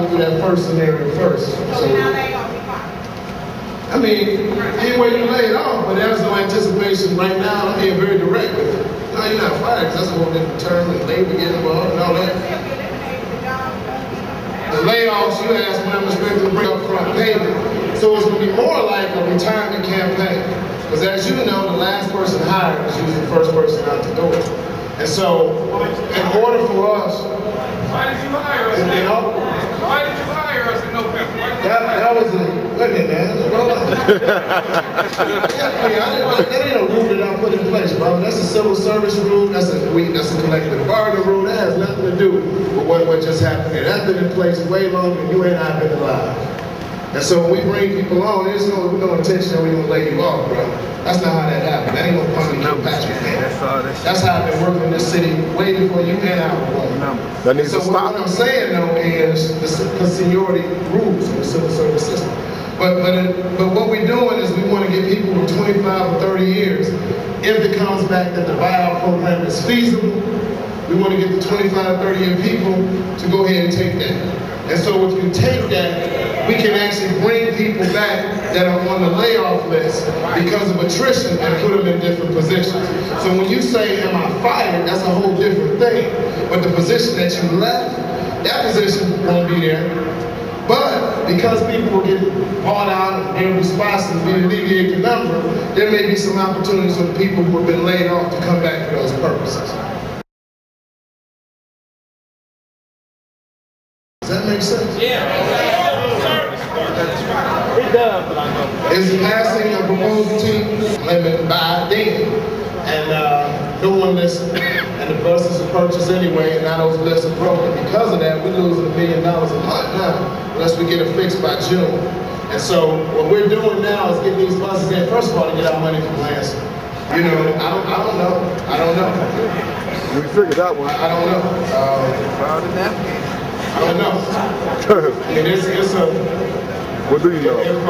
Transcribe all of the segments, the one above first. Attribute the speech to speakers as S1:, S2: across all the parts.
S1: through that first scenario first. So, I mean, anyway, you laid off, but there's no anticipation right now. I'm being very direct with it. No, you're not fired, because that's a whole different term, and labor getting involved and all that. The layoffs, you asked when I'm expecting to bring up front payment. So it's going to be more like a retirement campaign. Because as you know, the last person hired is usually the first person out the door. And so, in order for us...
S2: Why did you hire us? Why did you hire us in November?
S1: That was a... Wait a minute, man. That ain't a rule that I put in place, bro. That's a civil service rule. That's a collective bargaining rule. That has nothing to do with what just happened here. That's been in place way longer than you and I have been alive. And so when we bring people on, there's no intention that we're going to lay you off, bro. That's not how that happened. That ain't no punishment, no patching, man. That's how I've been working in this city way before you and I were born.
S3: That needs to stop.
S1: What I'm saying, though, is the seniority rules in the civil service system. But what we're doing is we want to get people with 25 or 30 years. If it comes back that the buyout program is feasible, we want to get the 25 or 30-year people to go ahead and take that. And so if you take that, we can actually bring people back that are on the layoff list because of attrition and put them in different positions. So when you say, am I fired, that's a whole different thing. But the position that you left, that position won't be there. But because people will get bought out and their responses will alleviate the number, there may be some opportunities for the people who have been laid off to come back for those purposes. Does that make sense?
S2: Yeah.
S1: Is passing a proposal team limit by then, and no one listened, and the buses are purchased anyway, and now those lists are broken. Because of that, we're losing $1 million a month now, unless we get it fixed by June. And so what we're doing now is get these buses in, first of all, to get our money from Lansing. You know, I don't know.
S3: We figured that one.
S1: I don't know. I don't know. I mean, it's a...
S3: What do you know?
S1: If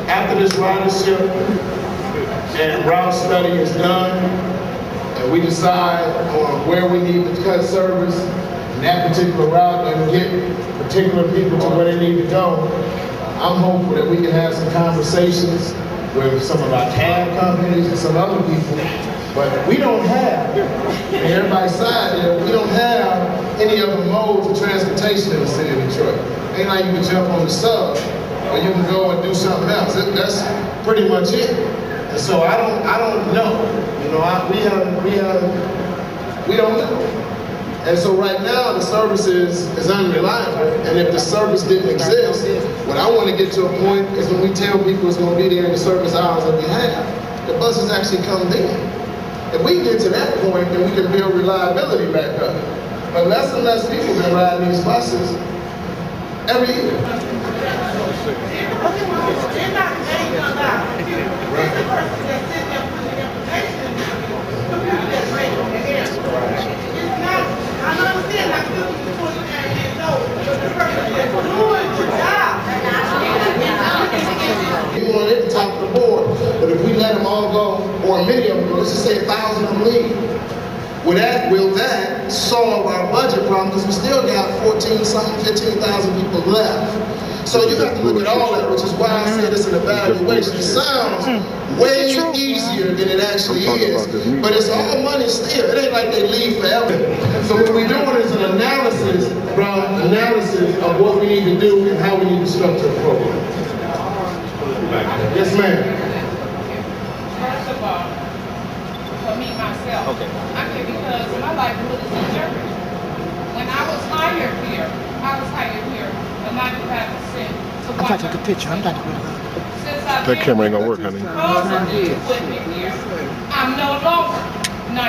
S1: after this ridership and route study is done, and we decide on where we need to cut service in that particular route and get particular people to where they need to go, I'm hopeful that we can have some conversations with some of our cab companies and some other people. But we don't have, on everybody's side, we don't have any other modes of transportation in the city of Detroit. Ain't like you can jump on the sub, or you can go and do something else. That's pretty much it. And so I don't know. You know, we don't know. And so right now the service is unreliable. And if the service didn't exist, what I want to get to a point is when we tell people it's going to be there in the service hours that we have, the buses actually come then. If we get to that point, then we can build reliability back up. But less and less people been riding these buses every year. We want it at the top of the board, but if we let them all go, or many of them go, let's just say 1,000 of them leave. Will that solve our budget problem? Because we still got 15,000 people left. So you have to look at all that, which is why I said it's an evaluation. It sounds way easier than it actually is, but it's all money still. It ain't like they leave forever. So what we're doing is an analysis of what we need to do and how we need to structure the program. Yes, ma'am.
S4: First of all, for me, myself, I can, because my livelihood is in jeopardy. When I was hired here for 95% to
S5: I'm trying to take a picture. I'm trying to put it up.
S3: That camera ain't gonna work, honey.
S4: I'm no longer 95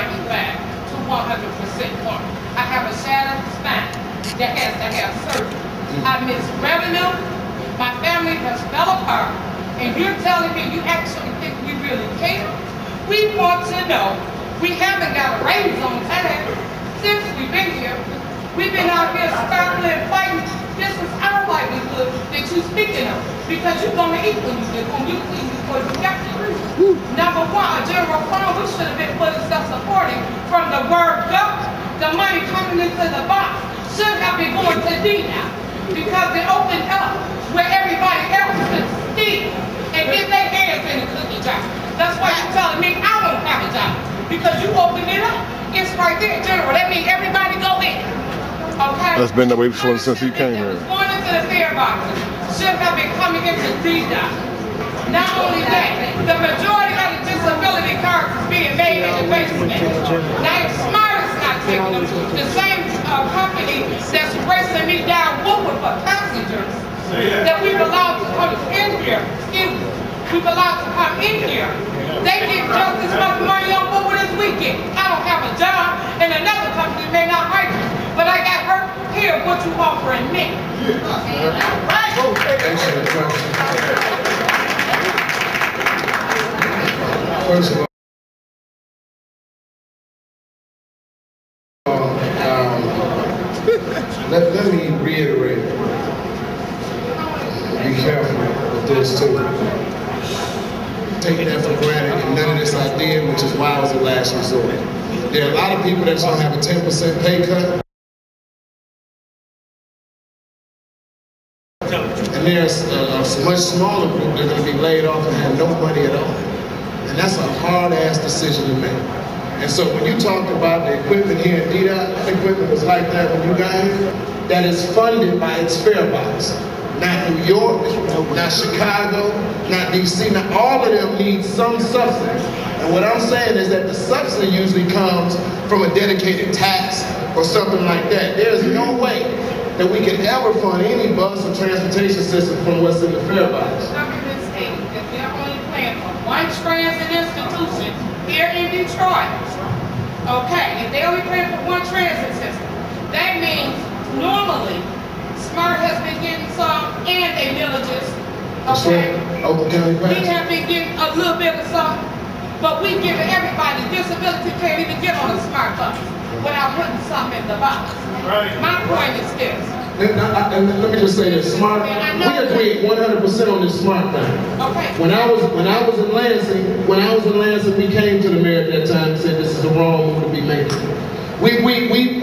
S4: to 100% farm. I have a shattered spine that has to have surgery. I miss revenue. My family has fell apart. And you're telling me you actually think we really care? We want to know. We haven't got a raise on time since we've been here. We've been out here struggling, fighting. This is our livelihood that you're speaking of. Because you're going to eat when you get home. You clean before you got to eat. Number one, a general fund, we should have been putting self-supporting from the word go. The money coming into the box should have been going to D now. because they opened up where everybody else could steal and get their hands in the cookie jar. That's why you're telling me I don't have a job, because you opened it up. It's right there, General. That means everybody go in. Okay?
S3: That's been the way since you came here.
S4: Going into the fare boxes should have been coming into DDOT. Not only that, the majority of the disability cards is being made in the basement. Now, if Smart is not taking them, the same company that's racing me down Woodward for passengers that we've allowed to come in here, we've allowed to come in here, they get just as much money on Woodward as we get. I don't have a job, and another company may not hire me, but I got hurt here what you offering me. Right?
S1: Excellent question. First of all, let me reiterate, be careful with this too. Take that for granted, and none of this I did, which is why I was the last resort. There are a lot of people that's gonna have a 10% pay cut. And there's a much smaller group that are gonna be laid off and have no money at all. And that's a hard-ass decision to make. And so when you talk about the equipment here in DDOT, that equipment was like that when you got here, that is funded by its fare box. Not New York, not Chicago, not DC, not all of them need some subsidy. And what I'm saying is that the subsidy usually comes from a dedicated tax or something like that. There's no way that we can ever fund any bus or transportation system from what's in the fare box.
S4: One transit institution here in Detroit. Okay, if they only pay for one transit system, that means normally Smart has been getting some and a villages. Okay, we have been getting a little bit of something, but we giving everybody disability can't even get on a Smart bus without putting something in the box. Right. My point is this.
S1: Let me just say this, Smart, we agree 100% on this Smart thing. Okay. When I was in Lansing, we came to the mayor at that time and said this is the wrong move to be making. We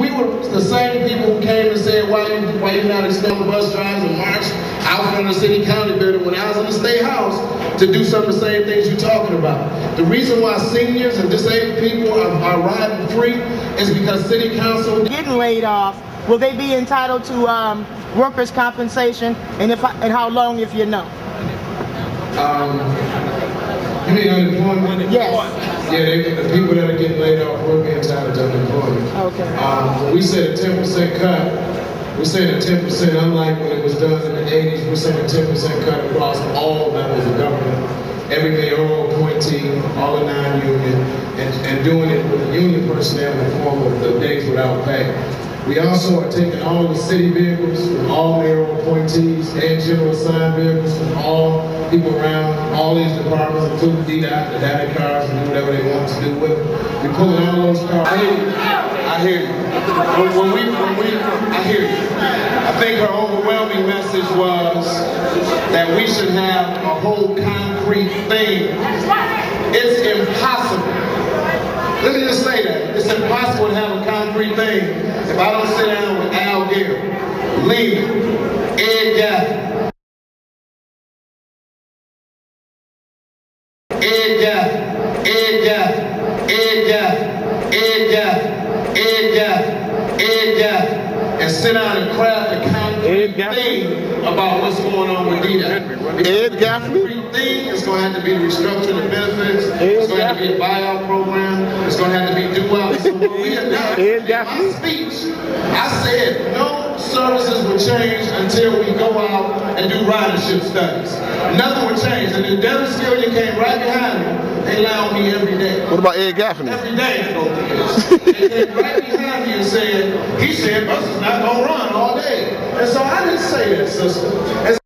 S1: were the same people who came and said why you not extending the bus drives and march out from the city county building when I was in the state house to do some of the same things you're talking about. The reason why seniors and disabled people are riding free is because city council
S5: getting laid off. Will they be entitled to workers' compensation, and how long, if you know?
S1: You mean unemployment?
S5: Yes.
S1: Yeah, the people that are getting laid off will be entitled to unemployment.
S5: Okay.
S1: When we said a 10% cut, we said a 10%, unlike when it was done in the 80s, we're saying a 10% cut across all levels of government. Every mayoral appointee, all the non-union, and doing it with the union personnel in the form of the days without pay. We also are taking all the city vehicles from all mayoral appointees and general assigned vehicles from all people around all these departments, including DDOT, the data cars, and do whatever they want to do with them. We're pulling all those cars. I hear you. I hear you. I think her overwhelming message was that we should have a whole concrete thing. It's impossible. Let me just say that. It's impossible to have a concrete thing if I don't sit down with Al Gary, Lehman, Ed Gaffney, and sit down and craft a concrete thing about what's going on with DDOT.
S3: Ed Gaffney?
S1: The thing is going to have to be restructuring the benefits. It's going to have to be a buyout program. It's going to have to be due-out. So what we announced in my speech, I said no services will change until we go out and do ridership studies. Nothing will change. And the Denver Skillion came right behind me. They lie on me every day.
S3: What about Ed Gaffney?
S1: Every day they go through this. They came right behind me and said, he said buses not going to run all day. And so I didn't say that, sister.